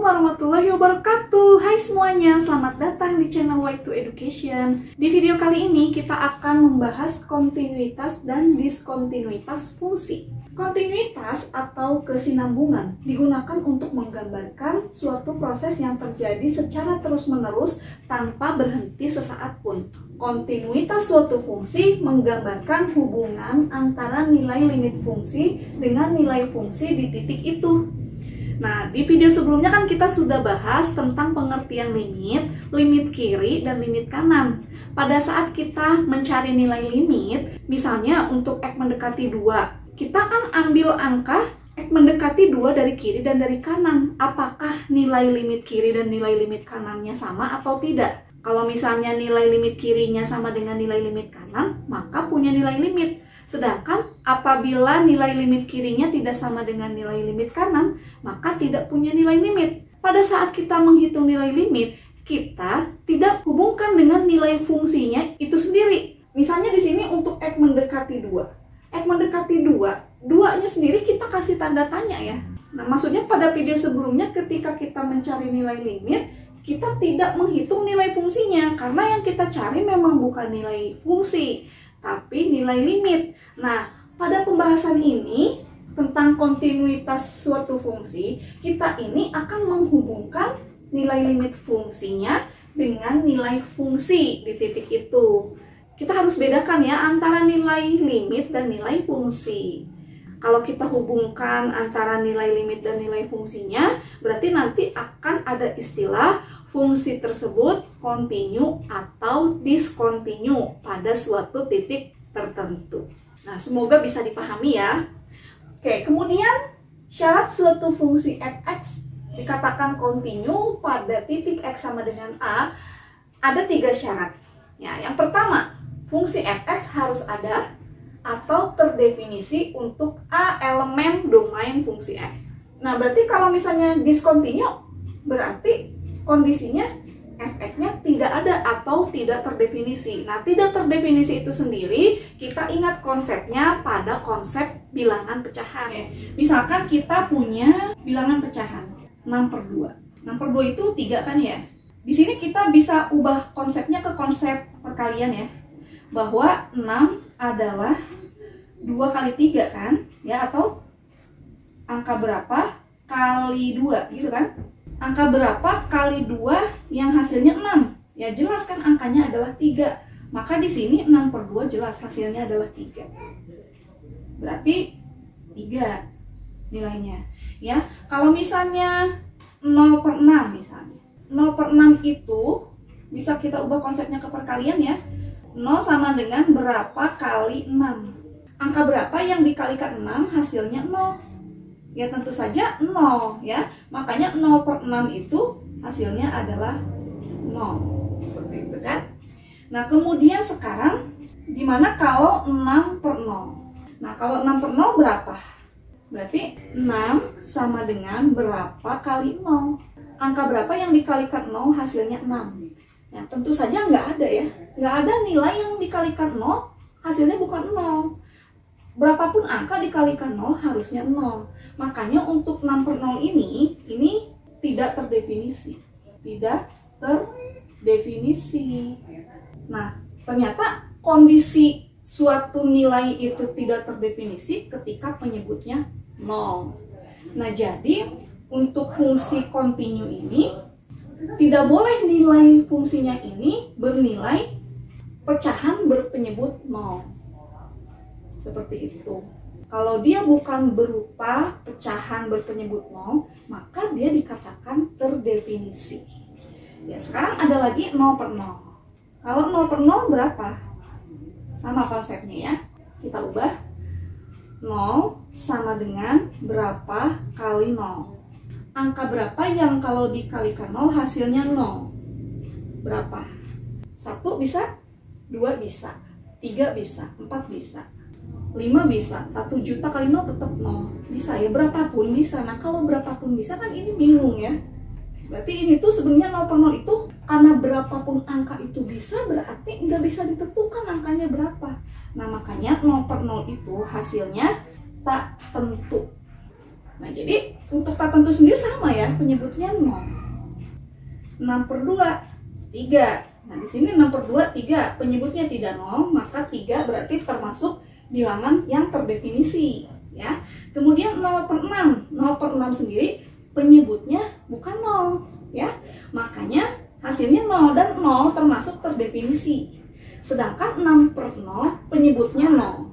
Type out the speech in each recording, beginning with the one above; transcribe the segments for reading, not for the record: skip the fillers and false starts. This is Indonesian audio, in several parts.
warahmatullahi wabarakatuh. Hai semuanya, selamat datang di channel Way to Education. Di video kali ini kita akan membahas kontinuitas dan diskontinuitas fungsi. Kontinuitas atau kesinambungan digunakan untuk menggambarkan suatu proses yang terjadi secara terus-menerus tanpa berhenti sesaat pun. Kontinuitas suatu fungsi menggambarkan hubungan antara nilai limit fungsi dengan nilai fungsi di titik itu. Nah, di video sebelumnya kan kita sudah bahas tentang pengertian limit kiri dan limit kanan. Pada saat kita mencari nilai limit, misalnya untuk X mendekati 2, kita kan ambil angka X mendekati 2 dari kiri dan dari kanan. Apakah nilai limit kiri dan nilai limit kanannya sama atau tidak? Kalau misalnya nilai limit kirinya sama dengan nilai limit kanan, maka punya nilai limit. Sedangkan apabila nilai limit kirinya tidak sama dengan nilai limit kanan, maka tidak punya nilai limit. Pada saat kita menghitung nilai limit, kita tidak hubungkan dengan nilai fungsinya itu sendiri. Misalnya di sini untuk X mendekati 2. X mendekati 2, 2-nya sendiri kita kasih tanda tanya ya. Nah, maksudnya pada video sebelumnya ketika kita mencari nilai limit, kita tidak menghitung nilai fungsinya, karena yang kita cari memang bukan nilai fungsi, tapi nilai limit. Nah, pada pembahasan ini tentang kontinuitas suatu fungsi, kita ini akan menghubungkan nilai limit fungsinya dengan nilai fungsi di titik itu. Kita harus bedakan ya antara nilai limit dan nilai fungsi. Kalau kita hubungkan antara nilai limit dan nilai fungsinya, berarti nanti akan ada istilah fungsi tersebut kontinu atau diskontinu pada suatu titik tertentu. Nah, semoga bisa dipahami ya. Oke, kemudian syarat suatu fungsi f(x) dikatakan kontinu pada titik x sama dengan a, ada 3 syarat. Ya, yang pertama, fungsi f(x) harus ada atau terdefinisi untuk a elemen domain fungsi f. Nah, berarti kalau misalnya diskontinu, berarti kondisinya f(x)-nya tidak ada atau tidak terdefinisi. Nah, tidak terdefinisi itu sendiri, kita ingat konsepnya pada konsep bilangan pecahan. Misalkan kita punya bilangan pecahan 6/2. 6/2 itu 3 kan ya? Di sini kita bisa ubah konsepnya ke konsep perkalian ya. Bahwa 6 adalah 2 kali 3 kan? Ya, atau angka berapa kali 2 gitu kan? Angka berapa kali 2 yang hasilnya 6? Ya jelas kan angkanya adalah 3. Maka di sini 6/2 jelas hasilnya adalah 3. Berarti 3 nilainya. Ya, kalau misalnya 0/6 misalnya. 0/6 itu bisa kita ubah konsepnya ke perkalian ya. 0 sama dengan berapa kali 6? Angka berapa yang dikalikan 6 hasilnya 0? Ya tentu saja 0 ya. Makanya 0/6 itu hasilnya adalah 0. Seperti itu kan. Nah, kemudian sekarang gimana kalau 6/0? Nah, kalau 6/0 berapa? Berarti 6 sama dengan berapa kali 0? Angka berapa yang dikalikan 0 hasilnya 6? Nah, tentu saja nggak ada ya. Nggak ada nilai yang dikalikan 0 hasilnya bukan 0. Berapapun angka dikalikan 0 harusnya 0. Makanya untuk 6/0 ini tidak terdefinisi. Tidak terdefinisi. Nah, ternyata kondisi suatu nilai itu tidak terdefinisi ketika penyebutnya 0. Nah, jadi untuk fungsi kontinu ini tidak boleh nilai fungsinya ini bernilai pecahan berpenyebut 0. Seperti itu. Kalau dia bukan berupa pecahan berpenyebut 0, maka dia dikatakan terdefinisi. Ya, sekarang ada lagi 0/0. Kalau 0/0 berapa? Sama konsepnya ya. Kita ubah. 0 sama dengan berapa kali 0? Angka berapa yang kalau dikalikan 0 hasilnya 0? Berapa? 1 bisa? 2 bisa? 3 bisa? 4 bisa? 5 bisa? 1 juta kali 0 tetap 0. Bisa ya, berapapun bisa. Nah, kalau berapapun bisa kan ini bingung ya. Berarti ini tuh sebenarnya 0/0 itu karena berapapun angka itu bisa, berarti nggak bisa ditentukan angkanya berapa. Nah, makanya 0/0 itu hasilnya tak tentu. Nah, jadi Untuk tak tentu sendiri sama ya, penyebutnya 0. 6/2, 3. Nah, di sini 6/2, 3. Penyebutnya tidak 0, maka 3 berarti termasuk bilangan yang terdefinisi. Ya. Kemudian 0/6. 0/6 sendiri penyebutnya bukan 0. Ya. Makanya hasilnya 0 dan 0 termasuk terdefinisi. Sedangkan 6/0 penyebutnya 0.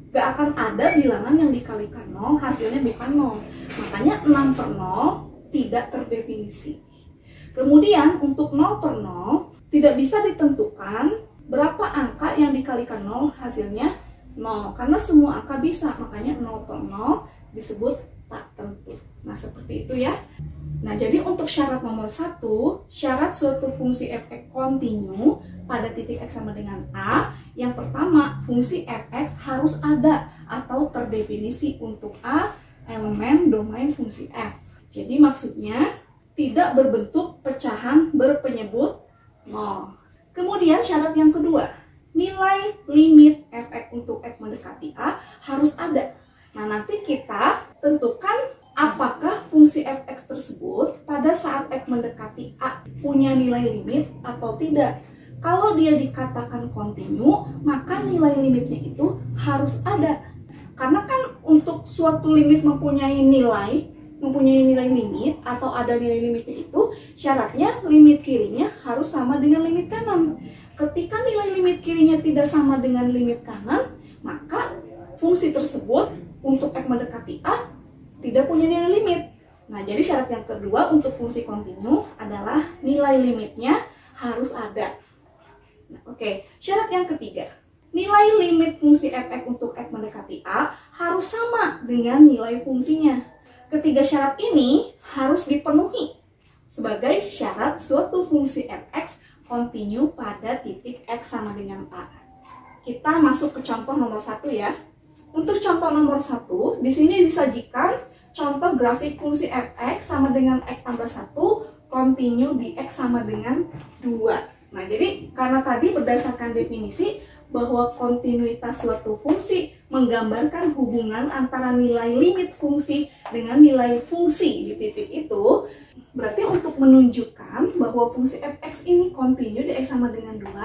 Gak akan ada bilangan yang dikalikan 0, hasilnya bukan 0. Makanya 6/0 tidak terdefinisi. Kemudian untuk 0/0 tidak bisa ditentukan berapa angka yang dikalikan 0 hasilnya 0. Karena semua angka bisa, makanya 0/0 disebut tak tentu. Nah, seperti itu ya. Nah, jadi untuk syarat nomor 1, syarat suatu fungsi f(x) kontinu pada titik x sama dengan A, yang pertama, fungsi f(x) harus ada atau terdefinisi untuk A elemen domain fungsi f. Jadi maksudnya tidak berbentuk pecahan berpenyebut 0. Kemudian syarat yang kedua, nilai limit f(x) untuk x mendekati A harus ada. Nah, nanti kita tentukan apakah fungsi f(x) tersebut pada saat x mendekati A punya nilai limit atau tidak. Kalau dia dikatakan kontinu, maka nilai limitnya itu harus ada. Karena kan untuk suatu limit mempunyai nilai limit atau ada nilai limitnya itu, syaratnya limit kirinya harus sama dengan limit kanan. Ketika nilai limit kirinya tidak sama dengan limit kanan, maka fungsi tersebut untuk x mendekati A tidak punya nilai limit. Nah, jadi syarat yang kedua untuk fungsi kontinu adalah nilai limitnya harus ada. Nah, oke. Syarat yang ketiga, nilai limit fungsi f(x) untuk x mendekati A harus sama dengan nilai fungsinya. Ketiga syarat ini harus dipenuhi sebagai syarat suatu fungsi f(x) kontinu pada titik x sama dengan A. Kita masuk ke contoh nomor 1 ya. Untuk contoh nomor 1, di sini disajikan contoh grafik fungsi f(x) sama dengan x tambah 1 kontinu di x sama dengan 2. Nah, jadi karena tadi berdasarkan definisi bahwa kontinuitas suatu fungsi menggambarkan hubungan antara nilai limit fungsi dengan nilai fungsi di titik itu, berarti untuk menunjukkan bahwa fungsi f(x) ini kontinu di x sama dengan 2,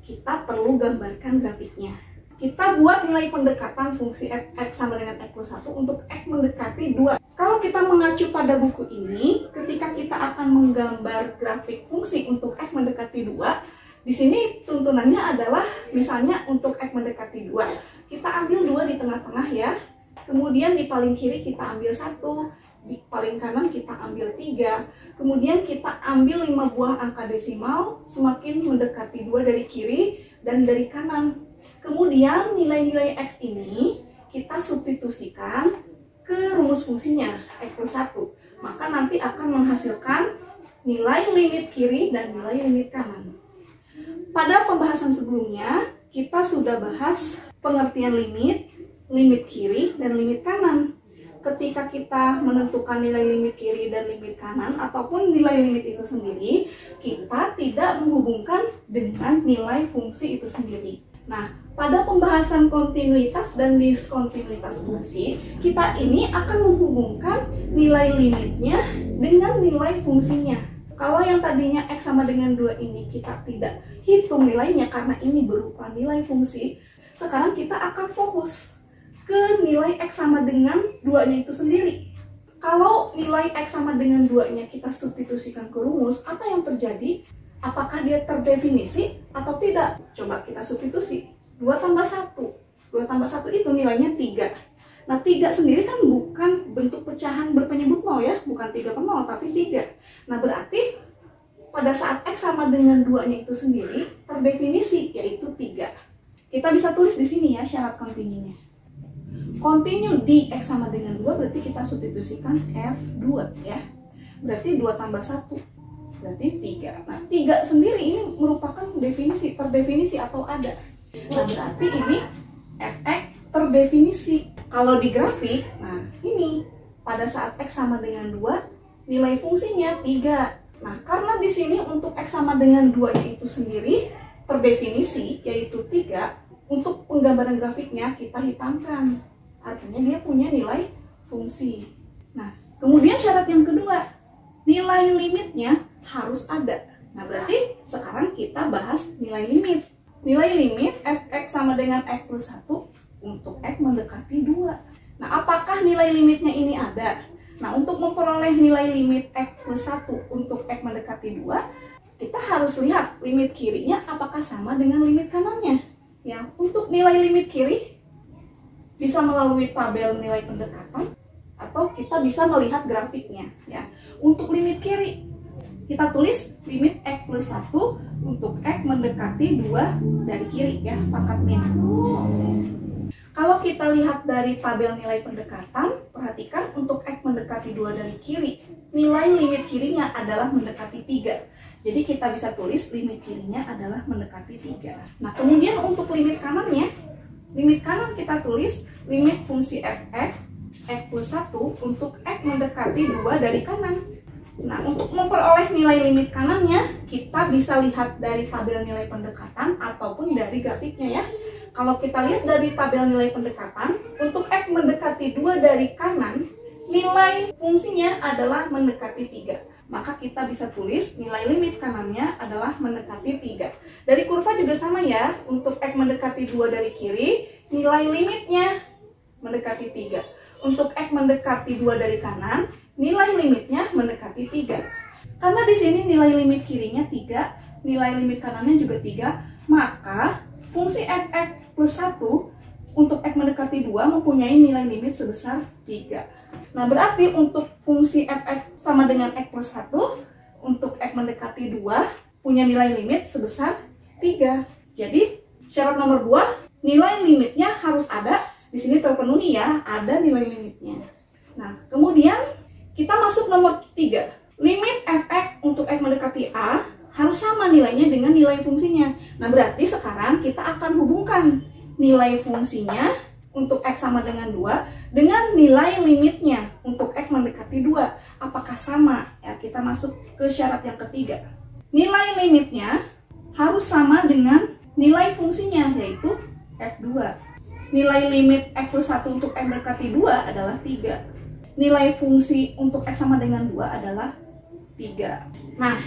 kita perlu gambarkan grafiknya. Kita buat nilai pendekatan fungsi f(x) sama dengan x plus 1 untuk x mendekati 2. Kalau kita mengacu pada buku ini, ketika kita akan menggambar grafik fungsi untuk x mendekati 2, di sini tuntunannya adalah misalnya untuk x mendekati 2, kita ambil 2 di tengah-tengah ya. Kemudian di paling kiri kita ambil 1, di paling kanan kita ambil 3. Kemudian kita ambil 5 buah angka desimal semakin mendekati 2 dari kiri dan dari kanan. Kemudian nilai-nilai x ini kita substitusikan ke rumus fungsinya x plus 1. Maka nanti akan menghasilkan nilai limit kiri dan nilai limit kanan. Pada pembahasan sebelumnya kita sudah bahas pengertian limit, limit kiri, dan limit kanan. Ketika kita menentukan nilai limit kiri dan limit kanan ataupun nilai limit itu sendiri, kita tidak menghubungkan dengan nilai fungsi itu sendiri. Nah, pada pembahasan kontinuitas dan diskontinuitas fungsi, kita ini akan menghubungkan nilai limitnya dengan nilai fungsinya. Kalau yang tadinya x sama dengan 2 ini kita tidak hitung nilainya karena ini berupa nilai fungsi, sekarang kita akan fokus ke nilai x sama dengan 2-nya itu sendiri. Kalau nilai x sama dengan 2-nya kita substitusikan ke rumus, apa yang terjadi? Apakah dia terdefinisi atau tidak? Coba kita substitusi. 2 tambah 1. 2 tambah 1 itu nilainya 3. Nah, 3 sendiri kan bukan bentuk pecahan berpenyebut 0 ya. Bukan 3/0, tapi 3. Nah, berarti pada saat x sama dengan 2-nya itu sendiri terdefinisi, yaitu 3. Kita bisa tulis di sini ya syarat kontinunya. Kontinu di x sama dengan 2 berarti kita substitusikan f2 ya. Berarti 2 tambah 1. Berarti 3. Nah, 3 sendiri ini merupakan definisi, terdefinisi atau ada. Nah, berarti ini f(x) terdefinisi. Kalau di grafik, nah ini pada saat x sama dengan 2, nilai fungsinya 3. Nah, karena di sini untuk x sama dengan 2-nya itu sendiri terdefinisi, yaitu 3, untuk penggambaran grafiknya kita hitamkan. Artinya dia punya nilai fungsi. Nah, kemudian syarat yang kedua, nilai limitnya harus ada. Nah, berarti sekarang kita bahas nilai limit. Nilai limit f(x) sama dengan x plus 1 untuk x mendekati 2. Nah, apakah nilai limitnya ini ada? Nah, untuk memperoleh nilai limit x plus 1 untuk x mendekati 2, kita harus lihat limit kirinya apakah sama dengan limit kanannya. Ya, untuk nilai limit kiri bisa melalui tabel nilai pendekatan atau kita bisa melihat grafiknya. Ya, untuk limit kiri kita tulis limit x plus 1 untuk x mendekati 2 dari kiri ya, pangkat min. Kalau kita lihat dari tabel nilai pendekatan, perhatikan untuk x mendekati 2 dari kiri, nilai limit kirinya adalah mendekati 3. Jadi kita bisa tulis limit kirinya adalah mendekati 3. Nah, kemudian untuk limit kanannya, limit kanan kita tulis limit fungsi f(x) x plus 1 untuk x mendekati 2 dari kanan. Nah, untuk memperoleh nilai limit kanannya, kita bisa lihat dari tabel nilai pendekatan ataupun dari grafiknya ya. Kalau kita lihat dari tabel nilai pendekatan, untuk x mendekati 2 dari kanan, nilai fungsinya adalah mendekati 3. Maka kita bisa tulis nilai limit kanannya adalah mendekati 3. Dari kurva juga sama ya, untuk x mendekati 2 dari kiri, nilai limitnya mendekati 3. Untuk x mendekati 2 dari kanan, nilai limitnya mendekati 3. Karena di sini nilai limit kirinya 3, nilai limit kanannya juga 3, maka fungsi f(x) plus 1 untuk x mendekati 2 mempunyai nilai limit sebesar 3. Nah, berarti untuk fungsi f(x) sama dengan x plus 1 untuk x mendekati 2 punya nilai limit sebesar 3. Jadi, syarat nomor 2, nilai limitnya harus ada. Di sini terpenuhi ya, ada nilai limitnya. Nah, kemudian kita masuk nomor 3. Limit f(x) untuk x mendekati a harus sama nilainya dengan nilai fungsinya. Nah, berarti sekarang kita akan hubungkan nilai fungsinya untuk x sama dengan 2 dengan nilai limitnya untuk x mendekati 2. Apakah sama? Ya, kita masuk ke syarat yang ketiga. Nilai limitnya harus sama dengan nilai fungsinya, yaitu f2. Nilai limit x plus 1 untuk x mendekati 2 adalah 3. Nilai fungsi untuk x sama dengan 2 adalah 3. Nah,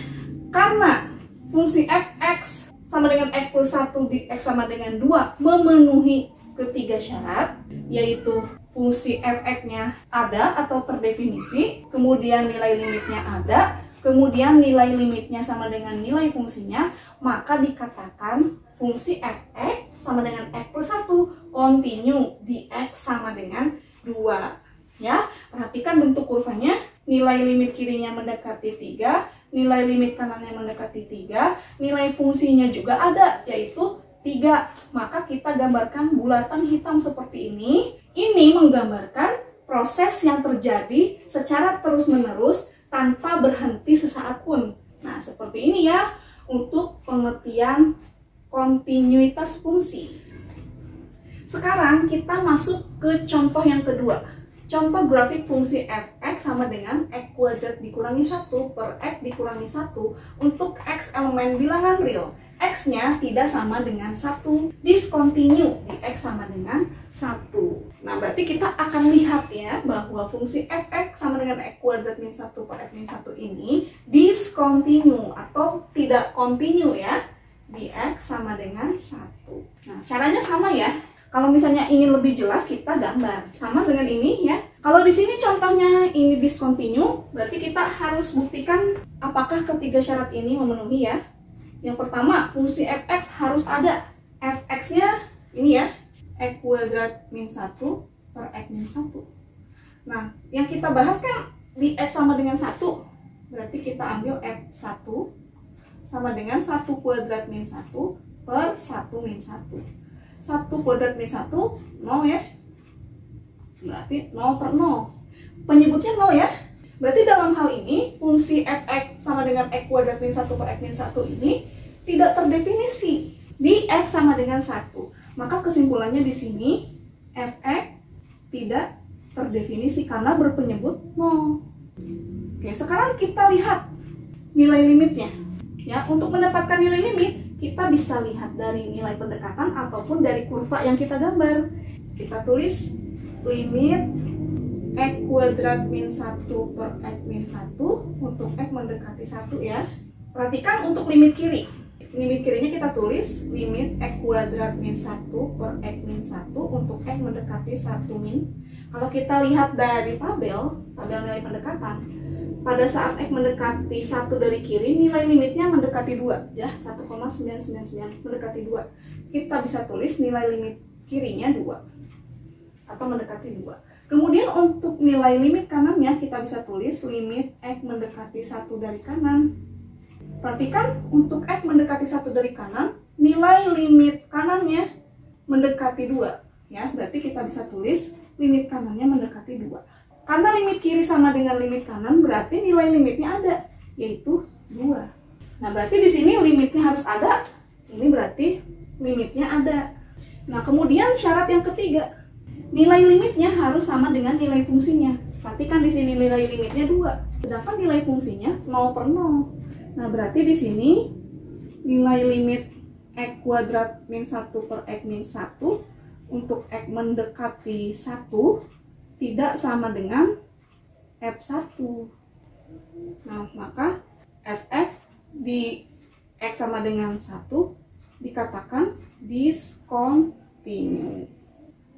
karena fungsi f(x) sama dengan x plus 1 di x sama dengan 2 memenuhi ketiga syarat, yaitu fungsi f(x)-nya ada atau terdefinisi, kemudian nilai limitnya ada, kemudian nilai limitnya sama dengan nilai fungsinya, maka dikatakan fungsi f(x) sama dengan x plus 1 kontinu di x sama dengan 2. Ya, perhatikan bentuk kurvanya, nilai limit kirinya mendekati 3, nilai limit kanannya mendekati 3, nilai fungsinya juga ada, yaitu 3. Maka kita gambarkan bulatan hitam seperti ini. Ini menggambarkan proses yang terjadi secara terus-menerus tanpa berhenti sesaat pun. Nah, seperti ini ya untuk pengertian kontinuitas fungsi. Sekarang kita masuk ke contoh yang kedua. Contoh grafik fungsi f(x) sama dengan x kuadrat dikurangi 1 per x dikurangi 1 untuk x elemen bilangan real. X-nya tidak sama dengan 1, discontinue di x sama dengan 1. Nah, berarti kita akan lihat ya bahwa fungsi f(x) sama dengan x kuadrat min 1 per x min 1 ini discontinue atau tidak continue ya di x sama dengan 1. Nah, caranya sama ya. Kalau misalnya ingin lebih jelas, kita gambar sama dengan ini ya. Kalau di sini contohnya ini discontinue, berarti kita harus buktikan apakah ketiga syarat ini memenuhi ya. Yang pertama, fungsi f(x) harus ada. f(x)-nya ini ya, x kuadrat min 1 per x min 1. Nah, yang kita bahas kan di x sama dengan 1, berarti kita ambil f1 sama dengan 1 kuadrat min 1 per 1 min 1. 1 kuadrat min 1, 0 ya. Berarti 0 per 0. Penyebutnya 0 ya. Berarti dalam hal ini, fungsi f(x) sama dengan x kuadrat min 1 per x min 1 ini tidak terdefinisi di x sama dengan 1. Maka kesimpulannya di sini, f(x) tidak terdefinisi karena berpenyebut 0. Oke, sekarang kita lihat nilai limitnya. Ya, untuk mendapatkan nilai limit, kita bisa lihat dari nilai pendekatan ataupun dari kurva yang kita gambar. Kita tulis limit X kuadrat min 1 per X min 1 untuk X mendekati 1 ya. Perhatikan untuk limit kiri. Limit kirinya kita tulis limit X kuadrat min 1 per X min 1 untuk X mendekati 1 min. Kalau kita lihat dari tabel nilai pendekatan, pada saat X mendekati 1 dari kiri, nilai limitnya mendekati 2 ya, 1,999 mendekati 2. Kita bisa tulis nilai limit kirinya 2 atau mendekati 2. Kemudian untuk nilai limit kanannya kita bisa tulis limit X mendekati 1 dari kanan. Perhatikan untuk X mendekati 1 dari kanan, nilai limit kanannya mendekati 2 ya. Berarti kita bisa tulis limit kanannya mendekati 2. Karena limit kiri sama dengan limit kanan, berarti nilai limitnya ada, yaitu 2. Nah, berarti di sini limitnya harus ada. Ini berarti limitnya ada. Nah, kemudian syarat yang ketiga, nilai limitnya harus sama dengan nilai fungsinya. Perhatikan di sini nilai limitnya 2, sedangkan nilai fungsinya 0 per 0. Nah, berarti di sini nilai limit X kuadrat min 1 per X min 1 untuk X mendekati 1 tidak sama dengan F1. Nah, maka Fx di X sama dengan 1 dikatakan discontinue.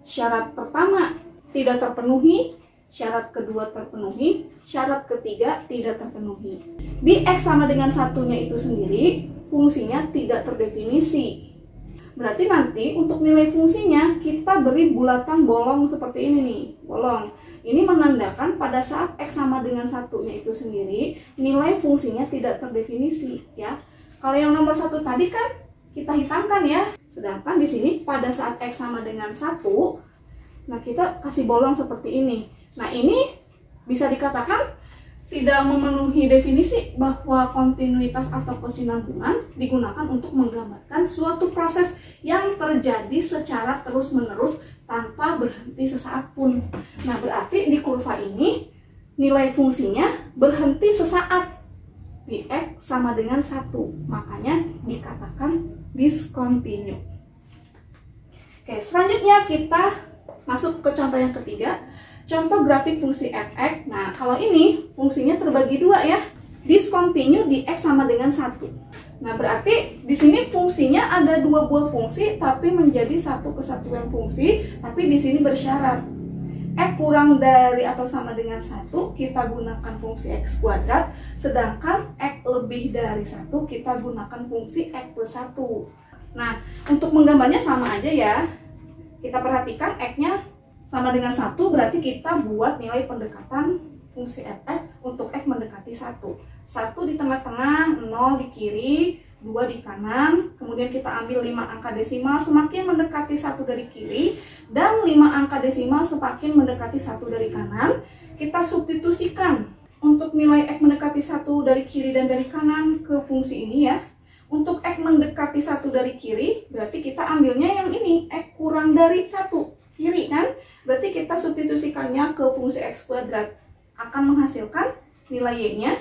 Syarat pertama tidak terpenuhi, syarat kedua terpenuhi, syarat ketiga tidak terpenuhi. Di X sama dengan 1-nya itu sendiri, fungsinya tidak terdefinisi. Berarti nanti untuk nilai fungsinya kita beri bulatan bolong seperti ini nih, bolong. Ini menandakan pada saat X sama dengan 1-nya itu sendiri, nilai fungsinya tidak terdefinisi ya. Kalau yang nomor 1 tadi kan kita hitamkan ya. Sedangkan di sini pada saat X sama dengan 1, nah kita kasih bolong seperti ini. Nah, ini bisa dikatakan tidak memenuhi definisi bahwa kontinuitas atau kesinambungan digunakan untuk menggambarkan suatu proses yang terjadi secara terus-menerus tanpa berhenti sesaat pun. Nah, berarti di kurva ini nilai fungsinya berhenti sesaat di X sama dengan 1. Makanya dikatakan discontinue. Oke, selanjutnya kita masuk ke contoh yang ketiga. Contoh grafik fungsi fx. Nah, kalau ini fungsinya terbagi 2 ya. Discontinue di X sama dengan 1. Nah, berarti di sini fungsinya ada 2 buah fungsi tapi menjadi satu kesatuan fungsi, tapi di sini bersyarat X kurang dari atau sama dengan 1 kita gunakan fungsi X kuadrat, sedangkan X lebih dari 1 kita gunakan fungsi X plus 1. Nah, untuk menggambarnya sama aja ya. Kita perhatikan X-nya sama dengan 1, berarti kita buat nilai pendekatan fungsi fx untuk X mendekati 1. 1 di tengah-tengah, 0 di kiri, 2 di kanan. Kemudian kita ambil 5 angka desimal semakin mendekati 1 dari kiri, dan 5 angka desimal semakin mendekati 1 dari kanan. Kita substitusikan untuk nilai X mendekati 1 dari kiri dan dari kanan ke fungsi ini ya. Untuk X mendekati 1 dari kiri, berarti kita ambilnya yang ini, X kurang dari 1, kiri kan? Berarti kita substitusikannya ke fungsi X kuadrat, akan menghasilkan nilai Y-nya.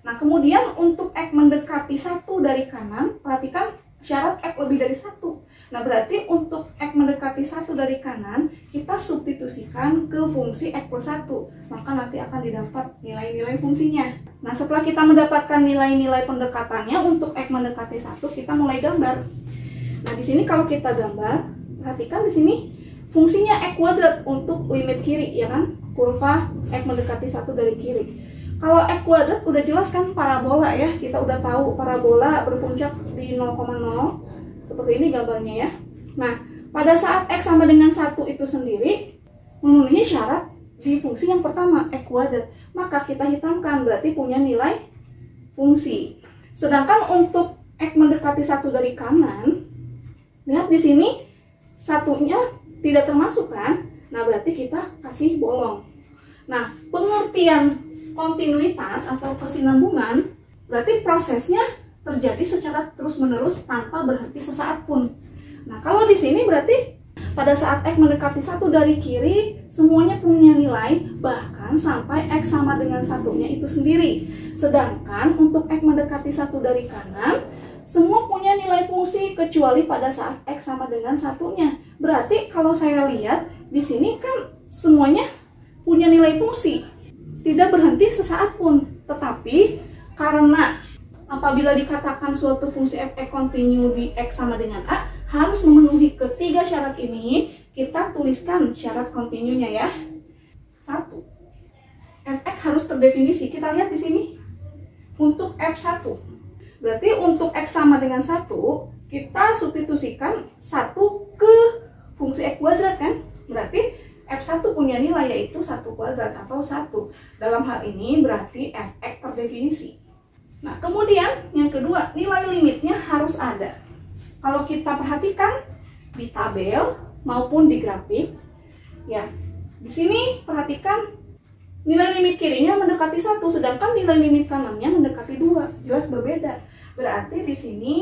Nah, kemudian untuk X mendekati 1 dari kanan, perhatikan syarat X lebih dari 1. Nah, berarti untuk X mendekati 1 dari kanan, kita substitusikan ke fungsi X plus 1. Maka nanti akan didapat nilai-nilai fungsinya. Nah, setelah kita mendapatkan nilai-nilai pendekatannya untuk X mendekati 1, kita mulai gambar. Nah, di sini kalau kita gambar, perhatikan di sini fungsinya X kuadrat untuk limit kiri, ya kan? Kurva X mendekati 1 dari kiri. Kalau X kuadrat udah jelas kan parabola ya, kita udah tahu parabola berpuncak di 0,0, seperti ini gambarnya ya. Nah, pada saat X sama dengan 1 itu sendiri memenuhi syarat di fungsi yang pertama, X kuadrat, maka kita hitamkan berarti punya nilai fungsi. Sedangkan untuk X mendekati 1 dari kanan, lihat di sini satunya tidak termasuk kan? Nah, berarti kita kasih bolong. Nah, pengertian kontinuitas atau kesinambungan berarti prosesnya terjadi secara terus-menerus tanpa berhenti sesaat pun. Nah, kalau di sini berarti pada saat X mendekati 1 dari kiri semuanya punya nilai bahkan sampai X sama dengan 1-nya itu sendiri. Sedangkan untuk X mendekati 1 dari kanan semua punya nilai fungsi kecuali pada saat X sama dengan 1-nya. Berarti kalau saya lihat di sini kan semuanya punya nilai fungsi, tidak berhenti sesaat pun. Tetapi karena apabila dikatakan suatu fungsi f(x) kontinu di x sama dengan a, harus memenuhi ketiga syarat ini, kita tuliskan syarat kontinunya ya. 1. f(x) harus terdefinisi. Kita lihat di sini. Untuk f1. Berarti untuk x sama dengan 1, kita substitusikan 1 ke fungsi x kuadrat kan? Berarti f1 punya nilai yaitu 1 kuadrat atau 1. Dalam hal ini berarti f(x) terdefinisi. Nah, kemudian yang kedua, nilai limitnya harus ada. Kalau kita perhatikan di tabel maupun di grafik, ya, di sini perhatikan nilai limit kirinya mendekati 1, sedangkan nilai limit kanannya mendekati 2. Jelas berbeda. Berarti di sini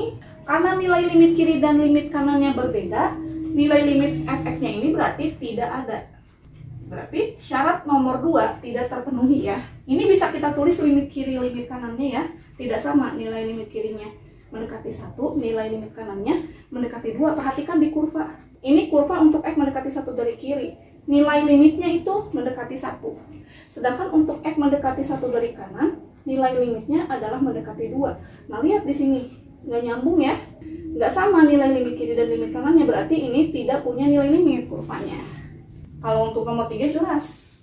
karena nilai limit kiri dan limit kanannya berbeda, nilai limit f(x)-nya ini berarti tidak ada. Berarti syarat nomor 2 tidak terpenuhi ya. Ini bisa kita tulis limit kiri, limit kanannya ya. Tidak sama nilai limit kirinya mendekati 1, nilai limit kanannya mendekati 2. Perhatikan di kurva. Ini kurva untuk x mendekati 1 dari kiri. Nilai limitnya itu mendekati 1. Sedangkan untuk x mendekati 1 dari kanan, nilai limitnya adalah mendekati 2. Nah, lihat di sini. Nggak nyambung ya. Nggak sama nilai limit kiri dan limit kanannya. Berarti ini tidak punya nilai limit kurvanya. Kalau untuk nomor 3 jelas.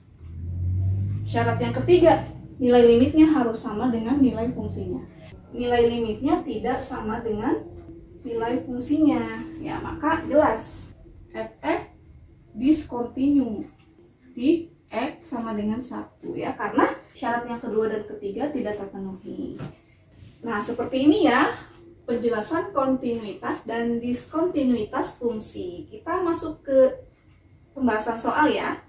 Syarat yang ketiga, nilai limitnya harus sama dengan nilai fungsinya. Nilai limitnya tidak sama dengan nilai fungsinya. Ya, maka jelas f(x) discontinue di x sama dengan 1 ya, karena syarat yang kedua dan ketiga tidak terpenuhi. Nah, seperti ini ya penjelasan kontinuitas dan diskontinuitas fungsi. Kita masuk ke pembahasan soal ya.